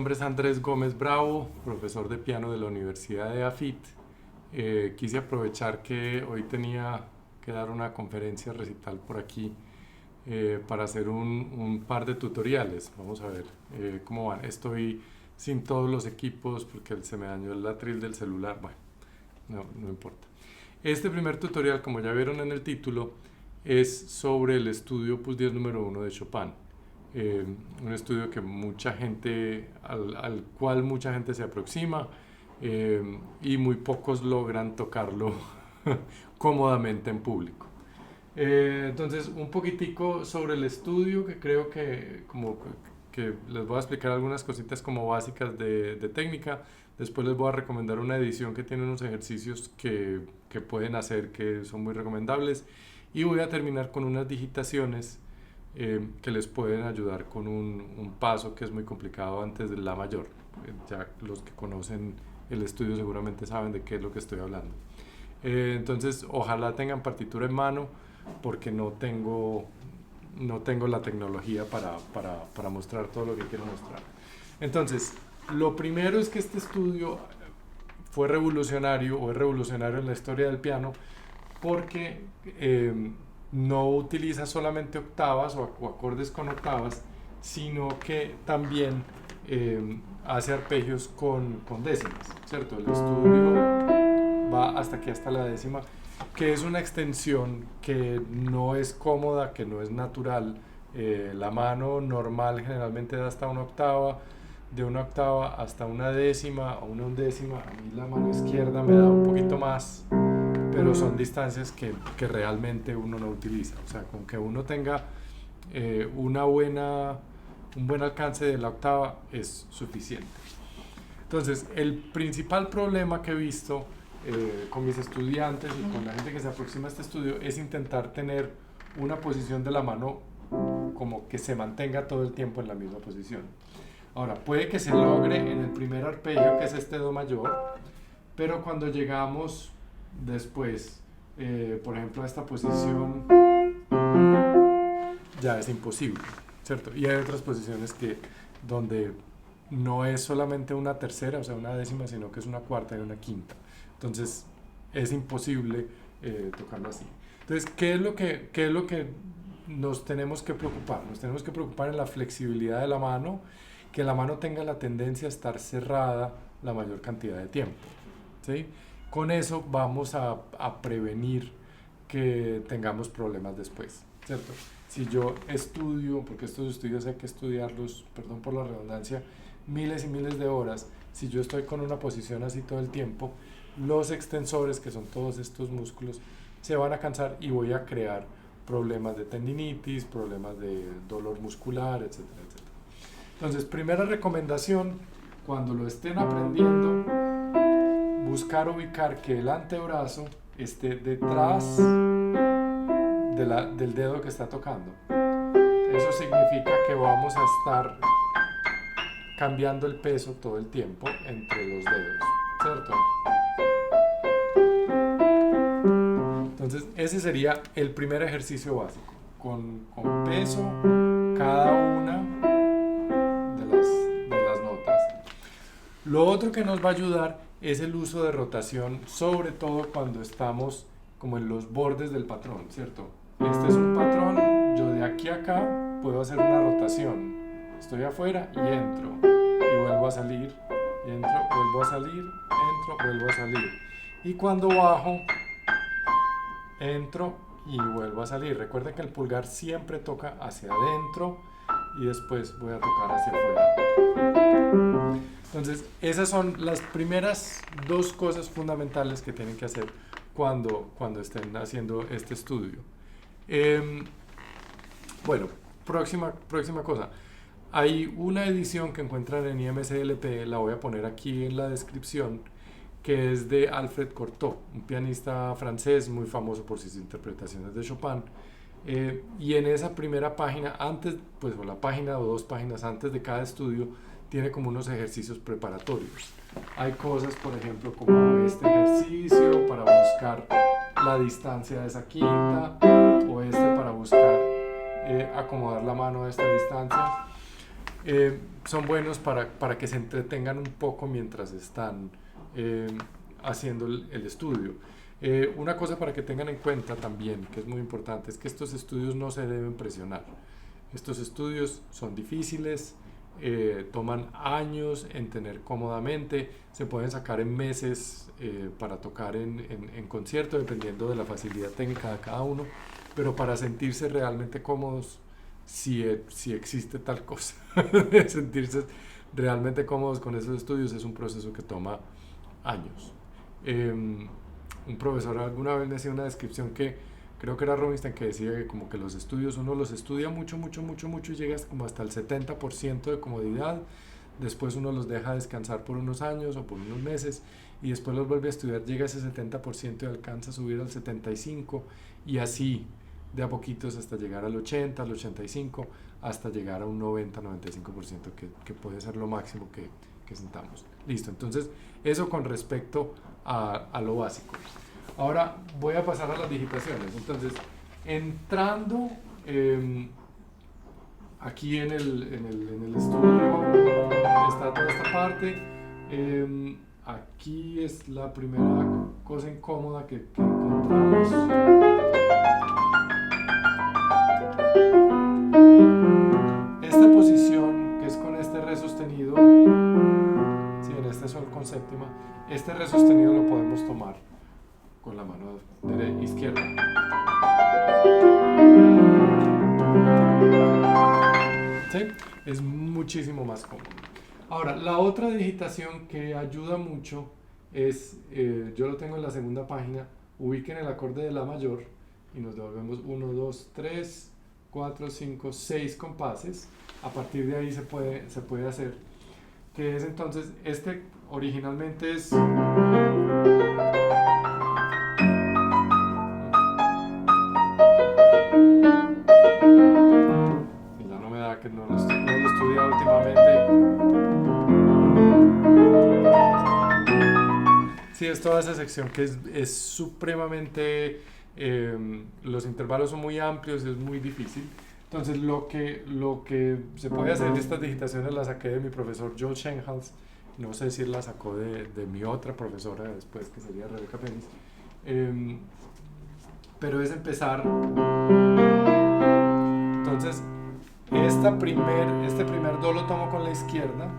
nombre es Andrés Gómez Bravo, profesor de piano de la Universidad de AFIT. Quise aprovechar que hoy tenía que dar una conferencia recital por aquí para hacer un par de tutoriales. Vamos a ver cómo van. Estoy sin todos los equipos porque se me dañó el atril del celular. Bueno, no importa. Este primer tutorial, como ya vieron en el título, es sobre el estudio Opus 10 número 1 de Chopin. Un estudio que al cual mucha gente se aproxima y muy pocos logran tocarlo cómodamente en público. Entonces, un poquitico sobre el estudio, que creo que les voy a explicar algunas cositas como básicas de técnica. Después les voy a recomendar una edición que tiene unos ejercicios que pueden hacer, que son muy recomendables, y voy a terminar con unas digitaciones que les pueden ayudar con un paso que es muy complicado antes de la mayor. Ya los que conocen el estudio seguramente saben de qué es lo que estoy hablando. Entonces, ojalá tengan partitura en mano, porque no tengo la tecnología para mostrar todo lo que quiero mostrar. Entonces, lo primero es que este estudio fue revolucionario, o es revolucionario en la historia del piano, porque no utiliza solamente octavas o acordes con octavas, sino que también hace arpegios con décimas, ¿cierto? El estudio va hasta aquí, hasta la décima, que es una extensión que no es cómoda, que no es natural. La mano normal generalmente da hasta una octava, de una octava hasta una décima o una undécima. A mí la mano izquierda me da un poquito más, pero son distancias que realmente uno no utiliza. O sea, con que uno tenga un buen alcance de la octava es suficiente. Entonces, el principal problema que he visto con mis estudiantes y con la gente que se aproxima a este estudio es intentar tener una posición de la mano como que se mantenga todo el tiempo en la misma posición. Ahora, puede que se logre en el primer arpegio, que es este do mayor, pero cuando llegamos después, por ejemplo, a esta posición, ya es imposible, ¿cierto? Y hay otras posiciones donde no es solamente una tercera, o sea, una décima, sino que es una cuarta y una quinta. Entonces, es imposible tocarlo así. Entonces, ¿qué es lo que nos tenemos que preocupar? Nos tenemos que preocupar en la flexibilidad de la mano, que la mano tenga la tendencia a estar cerrada la mayor cantidad de tiempo, ¿sí? Con eso vamos a prevenir que tengamos problemas después, ¿cierto? Si yo estudio, porque estos estudios hay que estudiarlos, perdón por la redundancia, miles y miles de horas, si yo estoy con una posición así todo el tiempo, los extensores, que son todos estos músculos, se van a cansar y voy a crear problemas de tendinitis, problemas de dolor muscular, etcétera, etcétera. Entonces, primera recomendación, cuando lo estén aprendiendo, buscar ubicar que el antebrazo esté detrás del dedo que está tocando. Eso significa que vamos a estar cambiando el peso todo el tiempo entre los dedos, ¿cierto? Entonces, ese sería el primer ejercicio básico, con peso cada una de las notas. Lo otro que nos va a ayudar es el uso de rotación, sobre todo cuando estamos como en los bordes del patrón, ¿cierto? Este es un patrón, yo de aquí a acá puedo hacer una rotación. Estoy afuera y entro, y vuelvo a salir, y entro, vuelvo a salir, entro, vuelvo a salir. Y cuando bajo, entro y vuelvo a salir. Recuerden que el pulgar siempre toca hacia adentro y después voy a tocar hacia afuera. Entonces, esas son las primeras dos cosas fundamentales que tienen que hacer cuando estén haciendo este estudio. Bueno, próxima cosa. Hay una edición que encuentran en IMSLP, la voy a poner aquí en la descripción, que es de Alfred Cortot, un pianista francés muy famoso por sus interpretaciones de Chopin. Y en esa primera página, o la página o dos páginas antes de cada estudio, tiene como unos ejercicios preparatorios. Hay cosas, por ejemplo, como este ejercicio para buscar la distancia de esa quinta, o este para buscar acomodar la mano a esta distancia. son buenos para que se entretengan un poco mientras están haciendo el estudio. Una cosa para que tengan en cuenta también, que es muy importante, es que estos estudios no se deben presionar. Estos estudios son difíciles, toman años en tener cómodamente, se pueden sacar en meses para tocar en concierto, dependiendo de la facilidad técnica de cada uno, pero para sentirse realmente cómodos, si existe tal cosa, de sentirse realmente cómodos con esos estudios, es un proceso que toma años. Un profesor alguna vez me hacía una descripción que creo que era Robinstein, que decía que como que los estudios uno los estudia mucho y llega como hasta el 70% de comodidad, después uno los deja descansar por unos años o por unos meses y después los vuelve a estudiar, llega a ese 70% y alcanza a subir al 75% y así de a poquitos hasta llegar al 80, al 85, hasta llegar a un 90-95% que puede ser lo máximo que sentamos. Listo, entonces eso con respecto a lo básico. Ahora voy a pasar a las digitaciones. Entonces, entrando aquí en el estudio, está toda esta parte. Aquí es la primera cosa incómoda que encontramos. Esta posición, que es con este re sostenido, sí, en este sol con séptima, este re sostenido lo podemos tomar con la mano izquierda. ¿Sí? Es muchísimo más cómodo. Ahora, la otra digitación que ayuda mucho es, yo lo tengo en la segunda página, ubiquen el acorde de la mayor y nos devolvemos 1, 2, 3, 4, 5, 6 compases. A partir de ahí se puede hacer, que es entonces, este originalmente es... que no lo he estudiado últimamente. Sí, es toda esa sección que es supremamente... los intervalos son muy amplios, es muy difícil. Entonces lo que se puede hacer, estas digitaciones las saqué de mi profesor Joel Schenhals, no sé si él la sacó de mi otra profesora después, que sería Rebeca Penis, pero es empezar. Entonces este primer do lo tomo con la izquierda,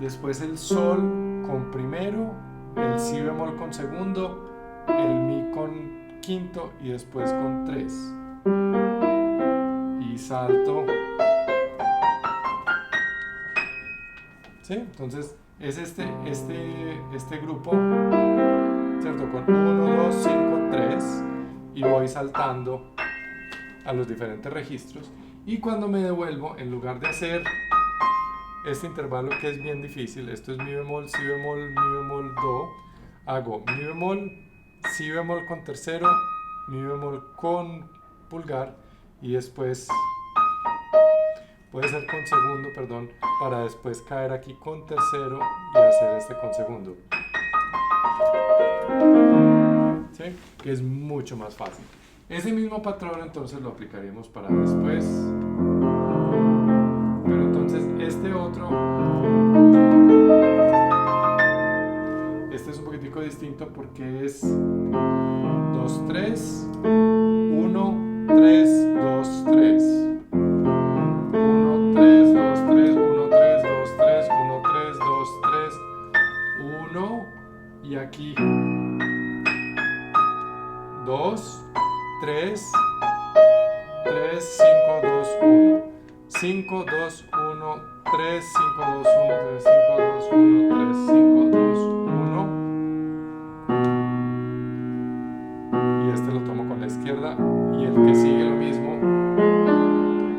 después el sol con primero, el si bemol con segundo, el mi con quinto y después con 3 y salto. ¿Sí? Entonces es este grupo, ¿cierto? Con 1, 2, 5, 3 y voy saltando a los diferentes registros. Y cuando me devuelvo, en lugar de hacer este intervalo que es bien difícil, esto es mi bemol, si bemol, mi bemol, do, hago mi bemol, si bemol con tercero, mi bemol con pulgar y después puede ser con segundo, perdón, para después caer aquí con tercero y hacer este con segundo. ¿Sí? Que es mucho más fácil. Ese mismo patrón entonces lo aplicaremos para después. Pero entonces este es un poquitico distinto porque es 2, 3, 1, 3, 2, 3. 1, 3, 2, 3, 1, 3, 2, 3, 1, 3, 2, 3, 1 y aquí 2, 3, 3, 5, 2, 1. 5, 2, 1, 3, 5, 2, 1, 3, 5, 2, 1, 3, 5, 2, 1. Y este lo tomo con la izquierda. Y el que sigue lo mismo.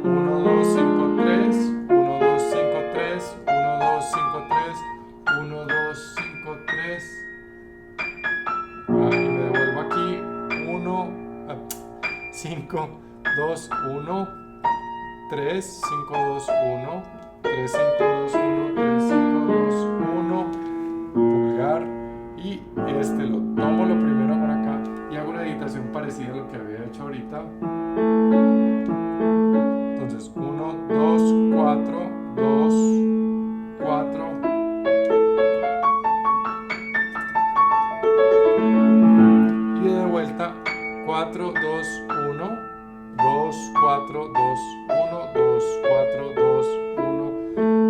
1, 2, 5, 3. 1, 2, 5, 3. 1, 2, 5, 3. 1, 2, 5, 3. Y me devuelvo aquí. 5, 2, 1, 3, 5, 2, 1, 3, 5, 2, 1, 3, 5, 2, 1, pulgar, y este lo tomo lo primero por acá y hago una digitación parecida a lo que había hecho ahorita. Entonces 1, 2, 4, 2, 4, 2, 1, 2, 4, 2, 1,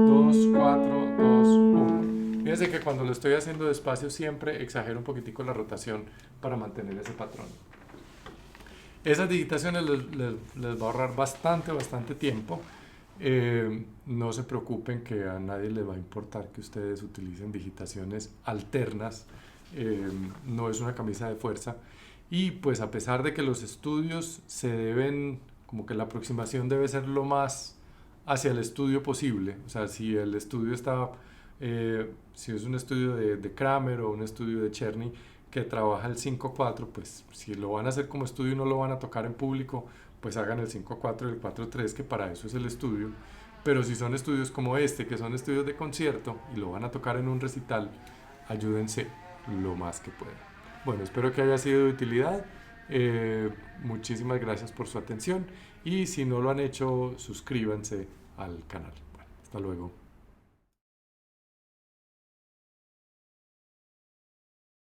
2, 4, 2, 1. Fíjense que cuando lo estoy haciendo despacio siempre exagero un poquitico la rotación para mantener ese patrón. Esas digitaciones les va a ahorrar bastante tiempo. No se preocupen, que a nadie le va a importar que ustedes utilicen digitaciones alternas. No es una camisa de fuerza. Y pues a pesar de que los estudios se deben, como que la aproximación debe ser lo más hacia el estudio posible. O sea, si el estudio está, si es un estudio de Kramer o un estudio de Cherny que trabaja el 5-4, pues si lo van a hacer como estudio y no lo van a tocar en público, pues hagan el 5-4 y el 4-3, que para eso es el estudio. Pero si son estudios como este, que son estudios de concierto y lo van a tocar en un recital, ayúdense lo más que puedan. Bueno, espero que haya sido de utilidad. Muchísimas gracias por su atención y si no lo han hecho, suscríbanse al canal. Bueno, hasta luego.